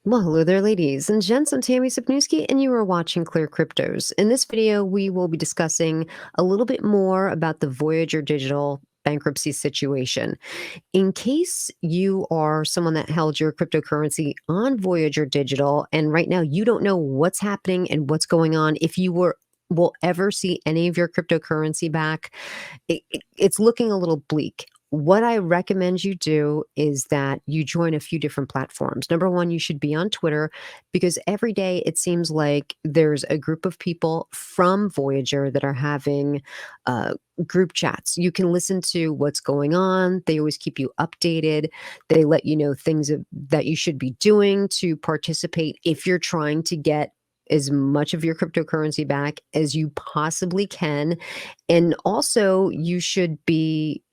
Well, hello there, ladies and gents. I'm Tammy Sapnewski, and you are watching ClearCryptos. In this video, we will be discussing a little bit more about the Voyager Digital bankruptcy situation. In case you are someone that held your cryptocurrency on Voyager Digital, and right now you don't know what's happening and what's going on, if you will ever see any of your cryptocurrency back, it's looking a little bleak. What I recommend you do is that you join a few different platforms. Number one, you should be on Twitter because every day it seems like there's a group of people from Voyager that are having uh, group chats. You can listen to what's going on. They always keep you updated. They let you know things that you should be doing to participate if you're trying to get as much of your cryptocurrency back as you possibly can. And also, you should be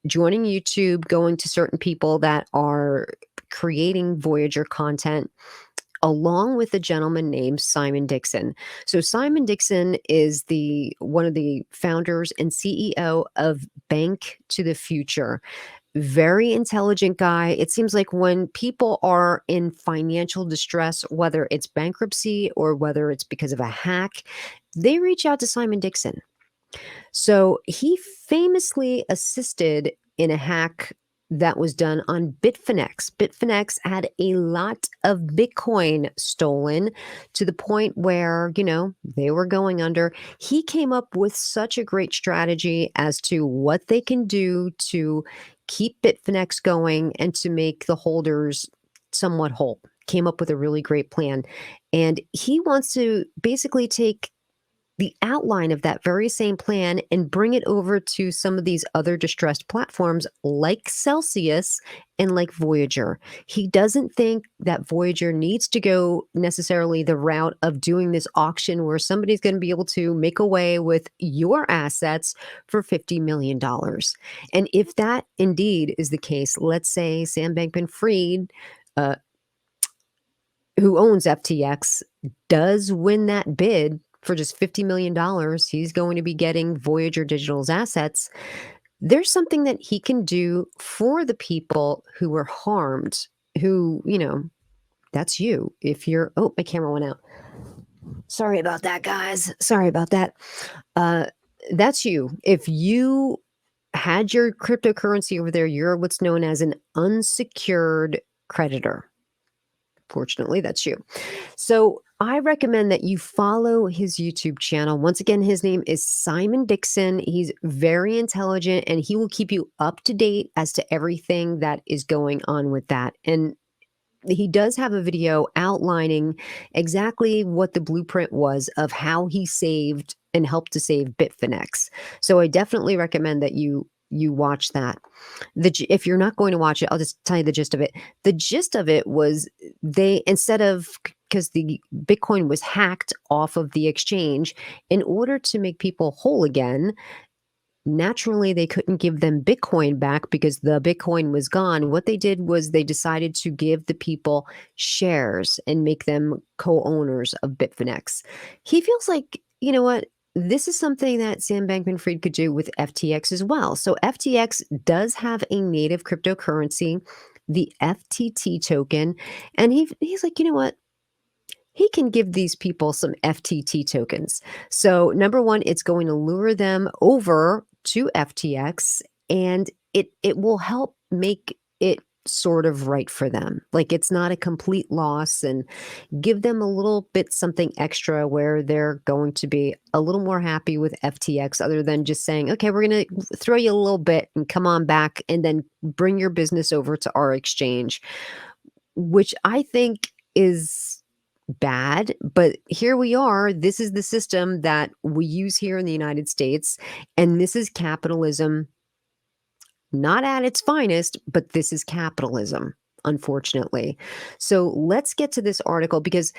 joining YouTube, going to certain people that are creating Voyager content along with a gentleman named Simon Dixon. So Simon Dixon is the one of the founders and CEO of Bank to the Future. Very intelligent guy. It seems like when people are in financial distress, whether it's bankruptcy or whether it's because of a hack, they reach out to Simon Dixon. So he famously assisted in a hack that was done on Bitfinex. Bitfinex had a lot of Bitcoin stolen to the point where, they were going under. He came up with such a great strategy as to what they can do to keep Bitfinex going and to make the holders somewhat whole. Came up with a really great plan. And he wants to basically take the outline of that very same plan and bring it over to some of these other distressed platforms like Celsius and like Voyager. He doesn't think that Voyager needs to go necessarily the route of doing this auction where somebody's going to be able to make away with your assets for $50 million. And if that indeed is the case, let's say Sam Bankman-Fried, uh, who owns FTX, does win that bid for just $50 million, he's going to be getting Voyager Digital's assets. There's something that he can do for the people who were harmed, who, that's you. If you're, oh, my camera went out. Sorry about that, guys. Sorry about that. Uh, that's you. If you had your cryptocurrency over there, you're what's known as an unsecured creditor. Fortunately, that's you. So I recommend that you follow his YouTube channel. Once again, his name is Simon Dixon. He's very intelligent and he will keep you up to date as to everything that is going on with that. And he does have a video outlining exactly what the blueprint was of how he saved and helped to save Bitfinex. So I definitely recommend that you watch that. If you're not going to watch it, I'll just tell you the gist of it. The gist of it was because the Bitcoin was hacked off of the exchange, in order to make people whole again, naturally they couldn't give them Bitcoin back because the Bitcoin was gone. What they did was they decided to give the people shares and make them co-owners of Bitfinex. He feels like, you know what? This is something that Sam Bankman-Fried could do with FTX as well. So FTX does have a native cryptocurrency, the FTT token, and he's like, you know what? He can give these people some FTT tokens. So number one, it's going to lure them over to FTX, and it will help make it sort of right for them. Like, it's not a complete loss, and give them a little bit something extra where they're going to be a little more happy with FTX, other than just saying, okay, we're going to throw you a little bit and come on back and then bring your business over to our exchange, which I think is bad. But here we are. This is the system that we use here in the United States. And this is capitalism, not at its finest, but this is capitalism, unfortunately. So let's get to this article because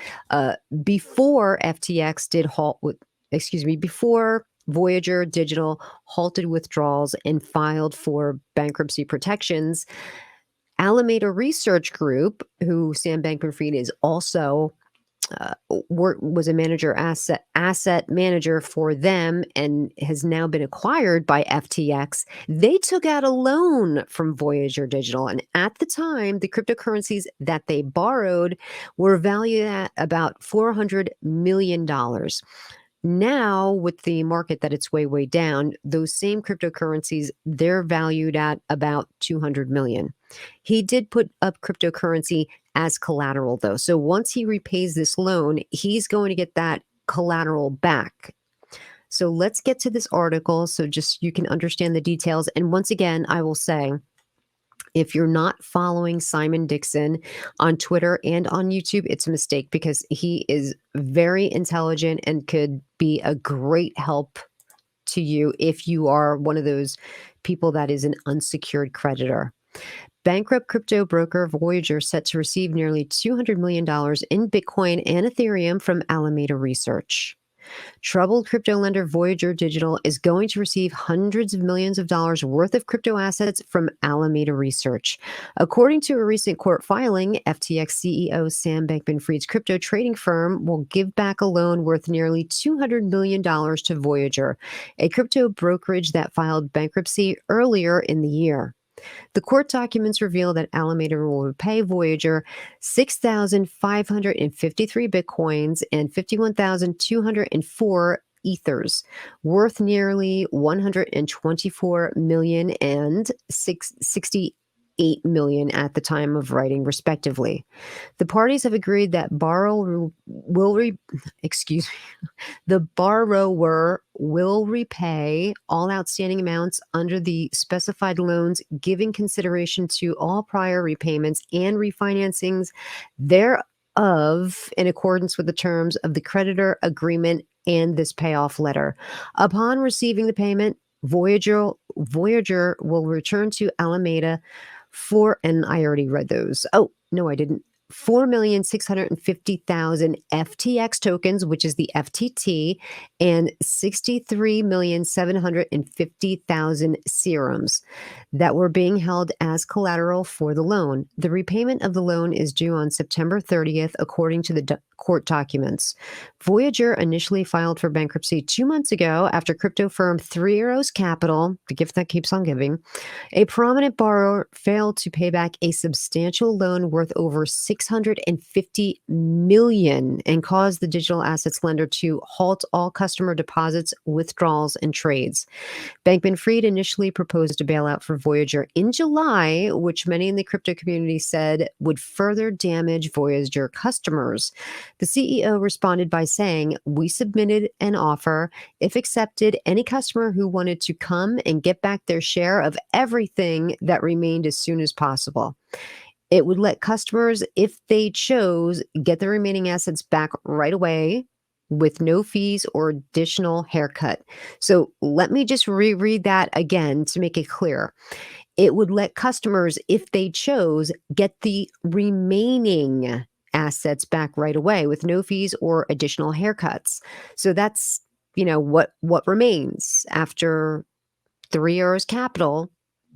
before FTX did halt with, before Voyager Digital halted withdrawals and filed for bankruptcy protections, Alameda Research Group, who Sam Bankman-Fried is also was a asset manager for them and has now been acquired by FTX. They took out a loan from Voyager Digital, and at the time, the cryptocurrencies that they borrowed were valued at about $400 million. Now, with the market that it's way down, those same cryptocurrencies, they're valued at about 200 million. He did put up cryptocurrency as collateral, though. So once he repays this loan, he's going to get that collateral back. So let's get to this article so just you can understand the details. And once again, I will say, if you're not following Simon Dixon on Twitter and on YouTube, it's a mistake because he is very intelligent and could be a great help to you if you are one of those people that is an unsecured creditor. Bankrupt crypto broker Voyager set to receive nearly $200 million in Bitcoin and Ethereum from Alameda Research. Troubled crypto lender Voyager Digital is going to receive hundreds of millions of dollars worth of crypto assets from Alameda Research. According to a recent court filing, FTX CEO Sam Bankman-Fried's crypto trading firm will give back a loan worth nearly $200 million to Voyager, a crypto brokerage that filed bankruptcy earlier in the year. The court documents reveal that Alameda will repay Voyager 6,553 bitcoins and 51,204 ethers, worth nearly 124 million and 68 million at the time of writing, respectively. The parties have agreed that the borrower will repay all outstanding amounts under the specified loans, giving consideration to all prior repayments and refinancings thereof in accordance with the terms of the creditor agreement and this payoff letter. Upon receiving the payment, Voyager will return to Alameda and I already read those. Oh, no, I didn't. 4,650,000 FTX tokens, which is the FTT, and 63,750,000 serums that were being held as collateral for the loan. The repayment of the loan is due on September 30th, according to the court documents. Voyager initially filed for bankruptcy 2 months ago after crypto firm Three Arrows Capital, the gift that keeps on giving, a prominent borrower, failed to pay back a substantial loan worth over $650 million and caused the digital assets lender to halt all customer deposits, withdrawals, and trades. Bankman-Fried initially proposed a bailout for Voyager in July, which many in the crypto community said would further damage Voyager customers. The CEO responded by saying, "We submitted an offer. If accepted, any customer who wanted to come and get back their share of everything that remained as soon as possible. It would let customers, if they chose, get the remaining assets back right away with no fees or additional haircut." So let me just reread that again to make it clear. It would let customers, if they chose, get the remaining assets back right away with no fees or additional haircuts. So that's, what remains after Three Arrows Capital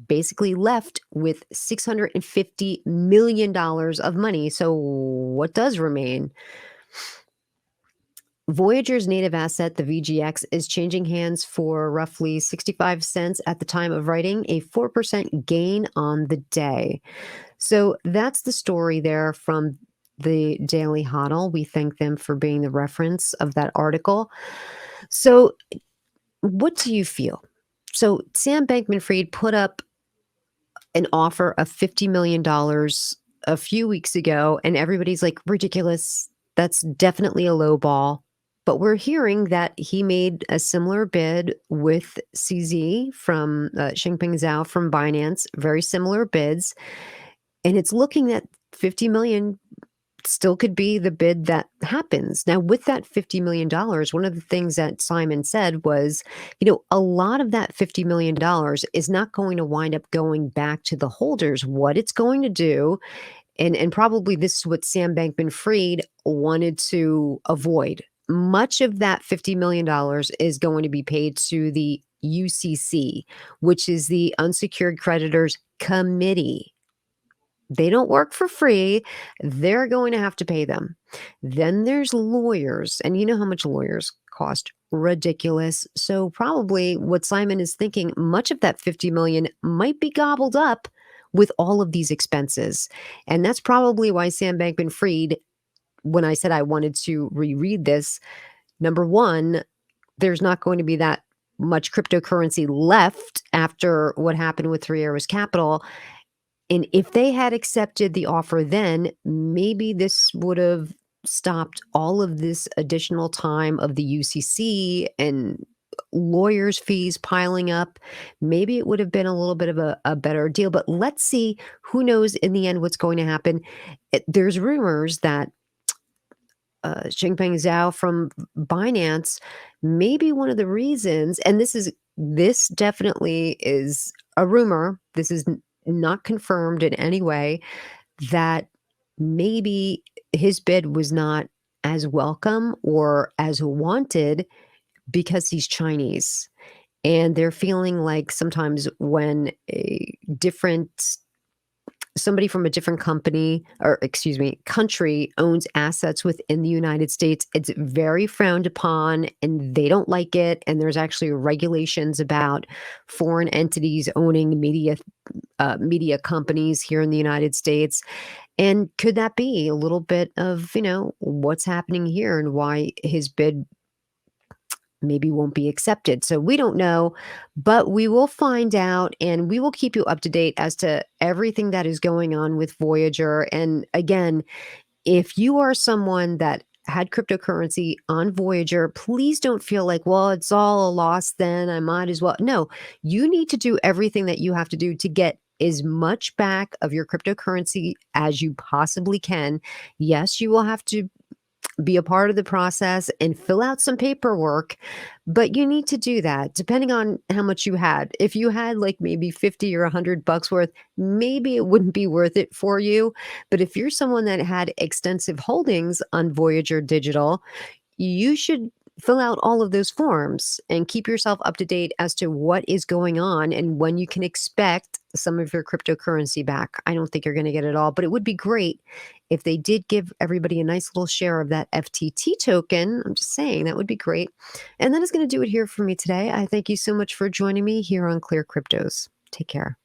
basically left with $650 million of money. So what does remain? Voyager's native asset, the VGX, is changing hands for roughly 65 cents at the time of writing, a 4% gain on the day. So that's the story there from the Daily Hodl. We thank them for being the reference of that article. So what do you feel? So Sam Bankman-Fried put up an offer of $50 million a few weeks ago, and everybody's like, ridiculous. That's definitely a low ball. But we're hearing that he made a similar bid with CZ from Xingping Zhao from Binance, very similar bids. And it's looking that 50 million still could be the bid that happens. Now, with that $50 million, one of the things that Simon said was, a lot of that $50 million is not going to wind up going back to the holders. What it's going to do, and probably this is what Sam Bankman-Fried wanted to avoid. Much of that $50 million is going to be paid to the UCC, which is the Unsecured Creditors Committee. They don't work for free. They're going to have to pay them. Then there's lawyers, and you know how much lawyers cost. Ridiculous. So probably what Simon is thinking, much of that 50 million might be gobbled up with all of these expenses. And that's probably why Sam Bankman-Fried, when I said I wanted to reread this, number one, there's not going to be that much cryptocurrency left after what happened with Three Arrows Capital. And if they had accepted the offer then, maybe this would have stopped all of this additional time of the UCC and lawyers' fees piling up. Maybe it would have been a little bit of a better deal. But let's see. Who knows in the end what's going to happen? There's rumors that Xingpeng Zhao from Binance may be one of the reasons, and this definitely is a rumor. This is not confirmed in any way, that maybe his bid was not as welcome or as wanted because he's Chinese. And they're feeling like sometimes when a different somebody from a different company, or excuse me, country owns assets within the United States, it's very frowned upon and they don't like it. And there's actually regulations about foreign entities owning media companies here in the United States. And could that be a little bit of, what's happening here and why his bid maybe won't be accepted? So we don't know, but we will find out and we will keep you up to date as to everything that is going on with Voyager. And again, if you are someone that had cryptocurrency on Voyager, please don't feel like, well, it's all a loss then. I might as well. No, you need to do everything that you have to do to get as much back of your cryptocurrency as you possibly can. Yes, you will have to be a part of the process and fill out some paperwork, but you need to do that depending on how much you had. If you had like maybe 50 or $100 worth, maybe it wouldn't be worth it for you. But if you're someone that had extensive holdings on Voyager Digital, you should fill out all of those forms and keep yourself up to date as to what is going on and when you can expect some of your cryptocurrency back. I don't think you're going to get it all, but it would be great if they did give everybody a nice little share of that FTT token. I'm just saying that would be great. And that is going to do it here for me today. I thank you so much for joining me here on Clear Cryptos. Take care.